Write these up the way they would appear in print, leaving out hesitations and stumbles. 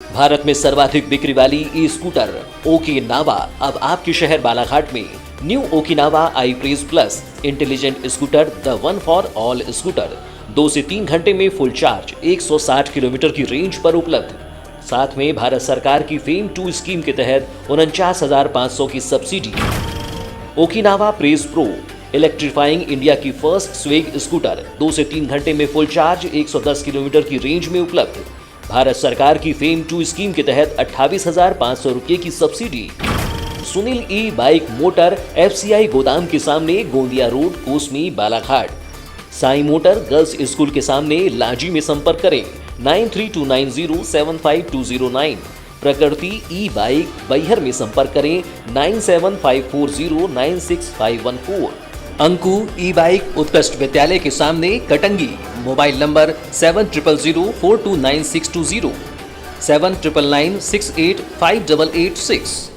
भारत में सर्वाधिक बिक्री वाली ई स्कूटर ओकिनावा अब आपके शहर बालाघाट में। New Okinawa I praise plus intelligent scooter, the one for all scooter 2 से 3 घंटे में फुल चार्ज 160 किलोमीटर की रेंज पर उपलब्ध। साथ में भारत सरकार की फेम 2 स्कीम के तहत 49,500 की subsidy. Okinawa praise pro electrifying India की फर्स्ट स्वेग स्कूटर 2 से 3 घंटे में फुल चार्ज 110 किलोमीटर की रेंज में उपलब्ध। भारत सरकार की फेम 2 स्कीम के तहत 28,500 रुपये की सब्सिडी। सुनील ई बाइक मोटर FCI गोदाम के सामने, Gondia road, Kosmi, Balaghat. Sai motor girls school के सामने, लांजी में संपर्क करें 9329075209। प्रकृति ई बाइक बैहर में संपर्क करें 9754096514। अंकु ई बाइक उत्कृष्ट विद्यालय के सामने, Katangi. Mobile number 7000429620 7999685886।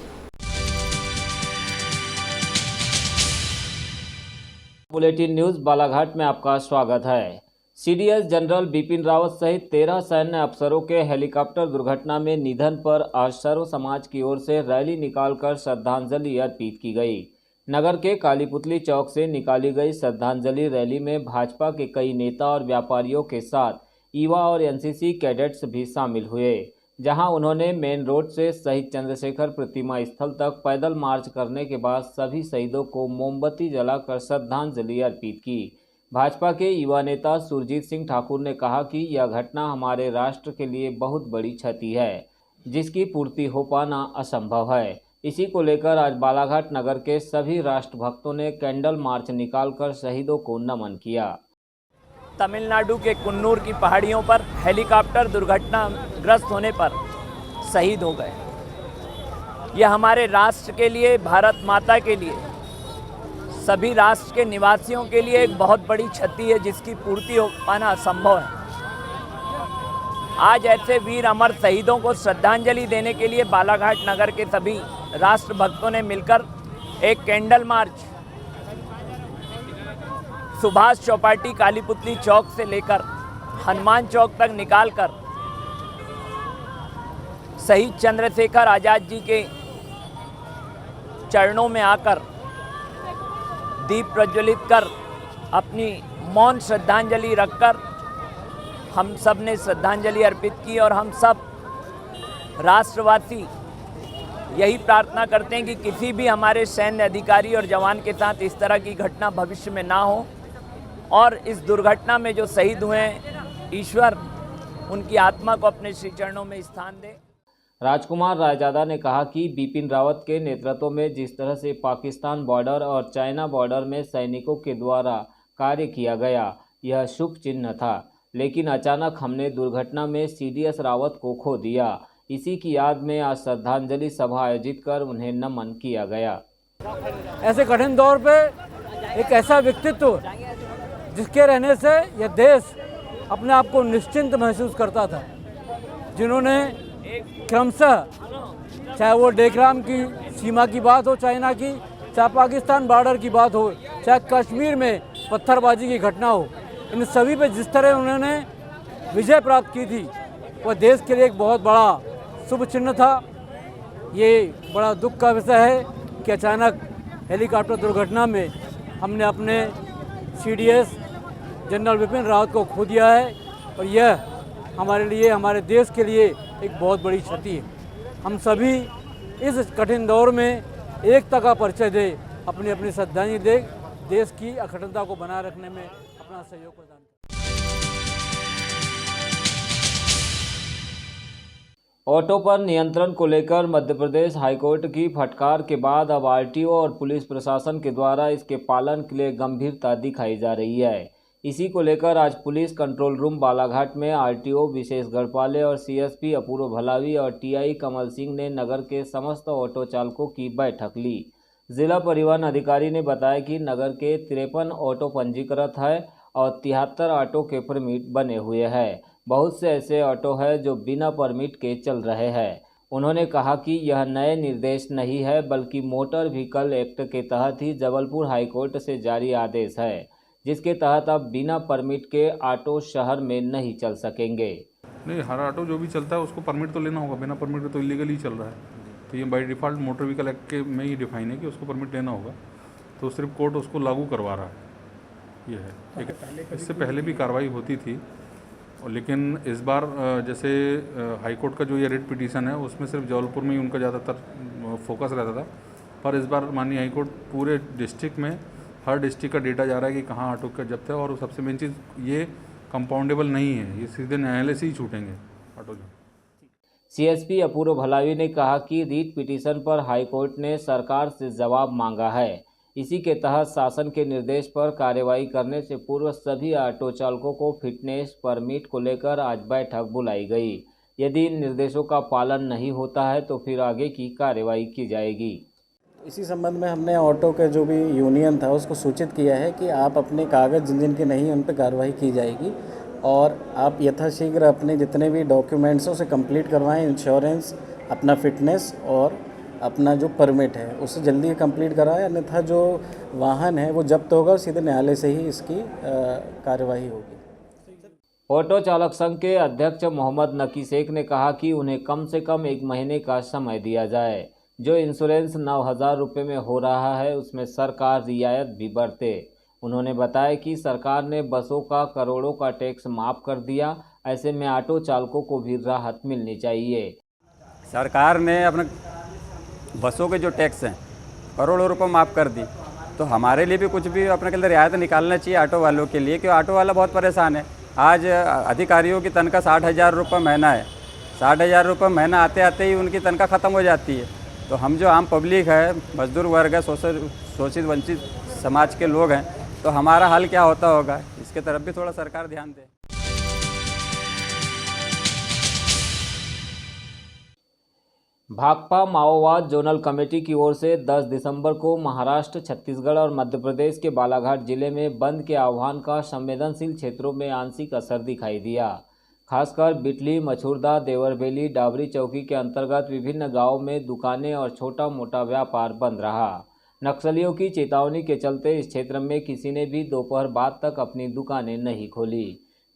Bulletin news Balaghat में आपका स्वागत है। CDS जनरल बिपिन रावत सहित 13 सैन्य अफसरों के हेलीकॉप्टर दुर्घटना में निधन पर आज सर्व समाज की ओर से रैली निकालकर श्रद्धांजलि अर्पित की गई। नगर के कालीपुतली चौक से निकाली गई श्रद्धांजलि रैली में भाजपा के कई नेता और व्यापारियों के साथ युवा और NCC कैडेट्स भी शामिल हुए, जहां उन्होंने मेन रोड से शहीद चंद्रशेखर प्रतिमा स्थल तक पैदल मार्च करने के बाद सभी शहीदों को मोमबत्ती जलाकर श्रद्धांजलि अर्पित की। भाजपा के युवा नेता सुरजीत सिंह ठाकुर ने कहा कि यह घटना हमारे राष्ट्र के लिए बहुत बड़ी क्षति है, जिसकी पूर्ति हो पाना असंभव है। इसी को लेकर आज बालाघाट नगर के सभी राष्ट्रभक्तों ने कैंडल मार्च निकालकर शहीदों को नमन किया। तमिलनाडु के कुन्नूर की पहाड़ियों पर हेलीकॉप्टर दुर्घटनाग्रस्त होने पर शहीद हो गए। यह हमारे राष्ट्र के लिए, भारत माता के लिए, सभी राष्ट्र के निवासियों के लिए एक बहुत बड़ी क्षति है, जिसकी पूर्ति हो पाना असंभव है। आज ऐसे वीर अमर शहीदों को श्रद्धांजलि देने के लिए बालाघाट नगर के सभी राष्ट्रभक्तों ने मिलकर एक कैंडल मार्च सुभाष चौपाटी कालीपुतली चौक से लेकर हनुमान चौक तक निकालकर शहीद चंद्रशेखर आज़ाद जी के चरणों में आकर दीप प्रज्वलित कर अपनी मौन श्रद्धांजलि रखकर हम सब ने श्रद्धांजलि अर्पित की। और हम सब राष्ट्रवासी यही प्रार्थना करते हैं कि किसी भी हमारे सैन्य अधिकारी और जवान के साथ इस तरह की घटना भविष्य में ना हो, और इस दुर्घटना में जो शहीद हुए हैं, ईश्वर उनकी आत्मा को अपने श्री चरणों में स्थान दे। राजकुमार रायजादा ने कहा कि बिपिन रावत के नेतृत्व में जिस तरह से पाकिस्तान बॉर्डर और चाइना बॉर्डर में सैनिकों के द्वारा कार्य किया गया, यह शुभ चिन्ह था, लेकिन अचानक हमने दुर्घटना में CDS रावत को खो दिया। इसी की याद में आज श्रद्धांजलि सभा आयोजित कर उन्हें नमन किया गया। ऐसे कठिन दौर पे एक ऐसा व्यक्तित्व जिसके रहने से यह देश अपने आप को निश्चिंत महसूस करता था, जिन्होंने क्रमशः, चाहे वो डेकराम की सीमा की बात हो चाइना की, चाहे पाकिस्तान बॉर्डर की बात हो, चाहे कश्मीर में पत्थरबाजी की घटना हो, इन सभी पे जिस तरह उन्होंने विजय प्राप्त की थी, वह देश के लिए एक बहुत बड़ा शुभ चिन्ह था। ये बड़ा दुख का विषय है कि अचानक हेलीकॉप्टर दुर्घटना में हमने अपने CDS जनरल बिपिन रावत को खो दिया है, और यह हमारे लिए, हमारे देश के लिए एक बहुत बड़ी क्षति है। हम सभी इस कठिन दौर में एकता का परिचय दे, अपनी अपनी श्रद्धांजलि दे, देश की अखंडता को बनाए रखने में अपना सहयोग प्रदान करें। ऑटो पर नियंत्रण को लेकर मध्य प्रदेश हाईकोर्ट की फटकार के बाद अब RTO और पुलिस प्रशासन के द्वारा इसके पालन के लिए गंभीरता दिखाई जा रही है। इसी को लेकर आज पुलिस कंट्रोल रूम बालाघाट में RTO विशेष गढ़पाले और CSP अपूर्व भलावी और TI कमल सिंह ने नगर के समस्त ऑटो चालकों की बैठक ली। जिला परिवहन अधिकारी ने बताया कि नगर के 53 ऑटो पंजीकृत है और 73 ऑटो के परमिट बने हुए हैं। बहुत से ऐसे ऑटो हैं जो बिना परमिट के चल रहे हैं। उन्होंने कहा कि यह नए निर्देश नहीं है, बल्कि मोटर व्हीकल एक्ट के तहत ही जबलपुर हाईकोर्ट से जारी आदेश है, जिसके तहत अब बिना परमिट के ऑटो शहर में नहीं चल सकेंगे। नहीं, हर ऑटो जो भी चलता है उसको परमिट तो लेना होगा, बिना परमिट के तो इलीगली चल रहा है। तो ये by default motor vehicle act के में ही डिफाइन है कि उसको परमिट लेना होगा, तो सिर्फ कोर्ट उसको लागू करवा रहा है। ये है, इससे पहले भी कार्रवाई होती थी, और लेकिन इस बार जैसे हाई कोर्ट का जो ये रिट पिटीशन है उसमें सिर्फ जबलपुर में ही उनका ज़्यादातर फोकस रहता था, पर इस बार माननीय हाई कोर्ट पूरे डिस्ट्रिक्ट में हर डिस्ट्रिक्ट का डेटा जा रहा है कि कहाँ ऑटो का जब्त है, और सबसे मेन चीज़ ये कंपाउंडेबल नहीं है, ये सीधे न्यायालय से ही छूटेंगे ऑटो जो। सीएसपी अपूर्व भलावी ने कहा कि रीट पिटीशन पर हाईकोर्ट ने सरकार से जवाब मांगा है। इसी के तहत शासन के निर्देश पर कार्रवाई करने से पूर्व सभी ऑटो चालकों को फिटनेस परमिट को लेकर आज बैठक बुलाई गई। यदि इन निर्देशों का पालन नहीं होता है तो फिर आगे की कार्रवाई की जाएगी। इसी संबंध में हमने ऑटो के जो भी यूनियन था उसको सूचित किया है कि आप अपने कागज़ जिन जिन के नहीं उन पर कार्रवाई की जाएगी, और आप यथाशीघ्र अपने जितने भी डॉक्यूमेंट्स हैं उसे कंप्लीट करवाएं, इंश्योरेंस, अपना फिटनेस और अपना जो परमिट है उसे जल्दी कंप्लीट कराएं, अन्यथा जो वाहन है वो जब्त होगा, सीधे न्यायालय से ही इसकी कार्यवाही होगी। ऑटो चालक संघ के अध्यक्ष मोहम्मद नकी शेख ने कहा कि उन्हें कम से कम 1 महीने का समय दिया जाए। जो इंश्योरेंस 9,000 रुपये में हो रहा है उसमें सरकार रियायत भी बरते। उन्होंने बताया कि सरकार ने बसों का करोड़ों का टैक्स माफ़ कर दिया, ऐसे में ऑटो चालकों को भी राहत मिलनी चाहिए। सरकार ने अपने बसों के जो टैक्स हैं करोड़ों रुपए माफ़ कर दी, तो हमारे लिए भी कुछ भी अपने के लिए रियायत निकालना चाहिए ऑटो वालों के लिए, क्योंकि ऑटो वाला बहुत परेशान है। आज अधिकारियों की तनख्वाह 60,000 रुपये महीना है, 60,000 रुपये महीना आते आते ही उनकी तनख्वाह ख़त्म हो जाती है। तो हम जो आम पब्लिक है, मजदूर वर्ग है, शोषित वंचित समाज के लोग हैं, तो हमारा हाल क्या होता होगा, इसके तरफ भी थोड़ा सरकार ध्यान दे। भाकपा माओवाद जोनल कमेटी की ओर से 10 दिसंबर को महाराष्ट्र, छत्तीसगढ़ और मध्य प्रदेश के बालाघाट जिले में बंद के आह्वान का संवेदनशील क्षेत्रों में आंशिक असर दिखाई दिया। खासकर बिटली, मछुरदा, देवरबेली, डाबरी चौकी के अंतर्गत विभिन्न गांवों में दुकानें और छोटा मोटा व्यापार बंद रहा। नक्सलियों की चेतावनी के चलते इस क्षेत्र में किसी ने भी दोपहर बाद तक अपनी दुकानें नहीं खोली।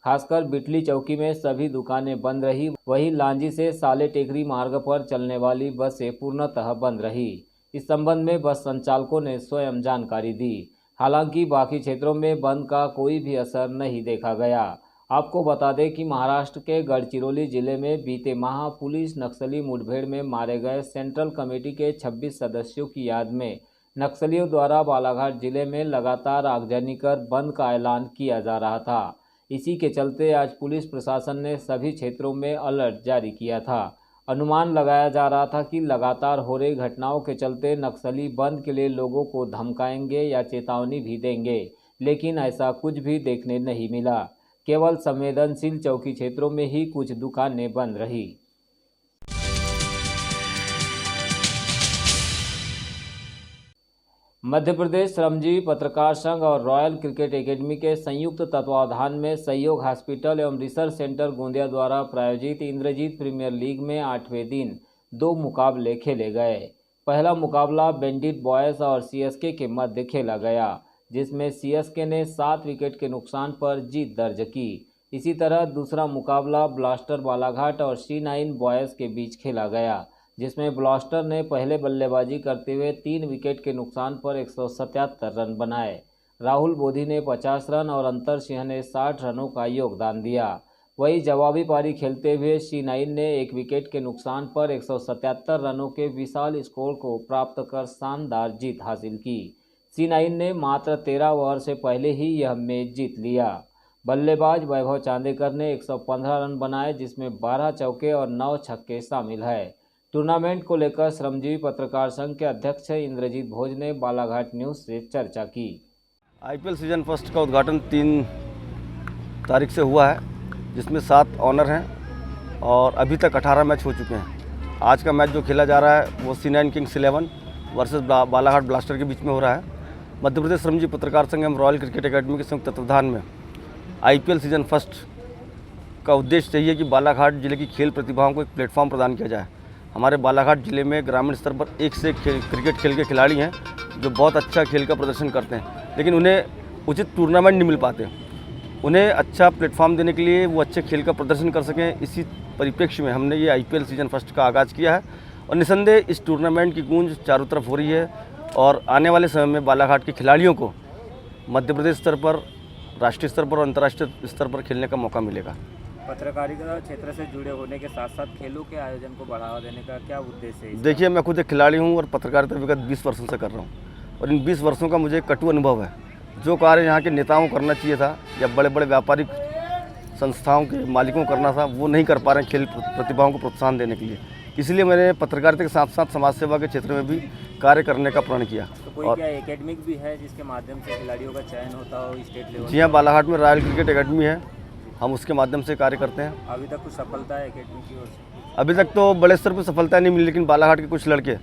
खासकर बिटली चौकी में सभी दुकानें बंद रही। वहीं लांजी से साले टेकरी मार्ग पर चलने वाली बसें पूर्णतः बंद रही। इस संबंध में बस संचालकों ने स्वयं जानकारी दी। हालांकि बाकी क्षेत्रों में बंद का कोई भी असर नहीं देखा गया। आपको बता दें कि महाराष्ट्र के गढ़चिरौली जिले में बीते माह पुलिस नक्सली मुठभेड़ में मारे गए सेंट्रल कमेटी के 26 सदस्यों की याद में नक्सलियों द्वारा बालाघाट जिले में लगातार आगजनी कर बंद का ऐलान किया जा रहा था। इसी के चलते आज पुलिस प्रशासन ने सभी क्षेत्रों में अलर्ट जारी किया था। अनुमान लगाया जा रहा था कि लगातार हो रही घटनाओं के चलते नक्सली बंद के लिए लोगों को धमकाएंगे या चेतावनी भी देंगे, लेकिन ऐसा कुछ भी देखने नहीं मिला। केवल संवेदनशील चौकी क्षेत्रों में ही कुछ दुकानें बंद रही। मध्य प्रदेश श्रमजीवी पत्रकार संघ और रॉयल क्रिकेट एकेडमी के संयुक्त तत्वावधान में सहयोग हॉस्पिटल एवं रिसर्च सेंटर गोंदिया द्वारा प्रायोजित इंद्रजीत प्रीमियर लीग में 8वें दिन 2 मुकाबले खेले गए। पहला मुकाबला बैंडिट बॉयज़ और सीएसके के मध्य खेला गया, जिसमें सीएसके ने 7 विकेट के नुकसान पर जीत दर्ज की। इसी तरह दूसरा मुकाबला ब्लास्टर बालाघाट और C9 बॉयज़ के बीच खेला गया, जिसमें ब्लास्टर ने पहले बल्लेबाजी करते हुए 3 विकेट के नुकसान पर 177 रन बनाए। राहुल बोधी ने 50 रन और अंतर सिंह ने 60 रनों का योगदान दिया। वहीं जवाबी पारी खेलते हुए C9 ने 1 विकेट के नुकसान पर 177 रनों के विशाल स्कोर को प्राप्त कर शानदार जीत हासिल की। C9 ने मात्र 13 ओवर से पहले ही यह मैच जीत लिया। बल्लेबाज वैभव चांदेकर ने 115 रन बनाए, जिसमें 12 चौके और 9 छक्के शामिल है। टूर्नामेंट को लेकर श्रमजीवी पत्रकार संघ के अध्यक्ष इंद्रजीत भोज ने बालाघाट न्यूज़ से चर्चा की। आईपीएल सीजन फर्स्ट का उद्घाटन 3 तारीख से हुआ है, जिसमें 7 ऑनर हैं और अभी तक 18 मैच हो चुके हैं। आज का मैच जो खेला जा रहा है वो C9 Kings 11 versus Balaghat blaster के बीच में हो रहा है। मध्य प्रदेश श्रमजीवी पत्रकार संघ एवं रॉयल क्रिकेट एकेडमी के संयुक्त तत्वावधान में आईपीएल सीजन फर्स्ट का उद्देश्य चाहिए कि बालाघाट जिले की खेल प्रतिभाओं को एक प्लेटफॉर्म प्रदान किया जाए। हमारे बालाघाट जिले में ग्रामीण स्तर पर एक से एक क्रिकेट खेल के खिलाड़ी हैं जो बहुत अच्छा खेल का प्रदर्शन करते हैं, लेकिन उन्हें उचित टूर्नामेंट नहीं मिल पाते। उन्हें अच्छा प्लेटफॉर्म देने के लिए वो अच्छे खेल का प्रदर्शन कर सकें, इसी परिप्रेक्ष्य में हमने ये IPL सीजन फर्स्ट का आगाज़ किया है। और निसंदेह इस टूर्नामेंट की गूंज चारों तरफ हो रही है और आने वाले समय में बालाघाट के खिलाड़ियों को मध्य प्रदेश स्तर पर, राष्ट्रीय स्तर पर और अंतर्राष्ट्रीय स्तर पर खेलने का मौका मिलेगा। पत्रकारिता क्षेत्र से जुड़े होने के साथ साथ खेलों के आयोजन को बढ़ावा देने का क्या उद्देश्य है? देखिए, मैं खुद एक खिलाड़ी हूँ और पत्रकारिता विगत 20 वर्षों से कर रहा हूँ और इन 20 वर्षों का मुझे कटु अनुभव है। जो कार्य यहाँ के नेताओं को करना चाहिए था या बड़े बड़े व्यापारिक संस्थाओं के मालिकों को करना था, वो नहीं कर पा रहे हैं खेल प्रतिभाओं को प्रोत्साहन देने के लिए। इसलिए मैंने पत्रकारिता के साथ साथ समाज सेवा के क्षेत्र में भी कार्य करने का प्रण किया। तो कोई क्या एकेडमिक भी है जिसके माध्यम से खिलाड़ियों का चयन होता हो स्टेट लेवल? जी हाँ, बालाघाट में रॉयल क्रिकेट एकेडमी है, हम उसके माध्यम से कार्य करते हैं। अभी तक कुछ सफलता है एकेडमी की ओर से? अभी तक तो बड़े स्तर पर सफलता नहीं मिली, लेकिन बालाघाट के कुछ लड़के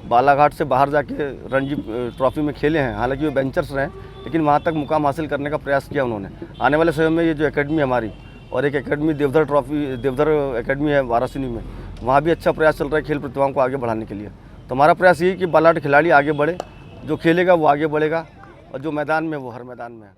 बालाघाट से बाहर जाके रणजी ट्रॉफी में खेले हैं। हालांकि वो बेंचर्स रहे, लेकिन वहाँ तक मुकाम हासिल करने का प्रयास किया उन्होंने। आने वाले समय में ये जो एकेडमी हमारी और एक एकेडमी देवधर एकेडमी है वाराणसी में, वहाँ भी अच्छा प्रयास चल रहा है खेल प्रतिभाओं को आगे बढ़ाने के लिए। तो हमारा प्रयास यही कि बालाघाट खिलाड़ी आगे बढ़े, जो खेलेगा वो आगे बढ़ेगा और जो मैदान में वो हर मैदान में है।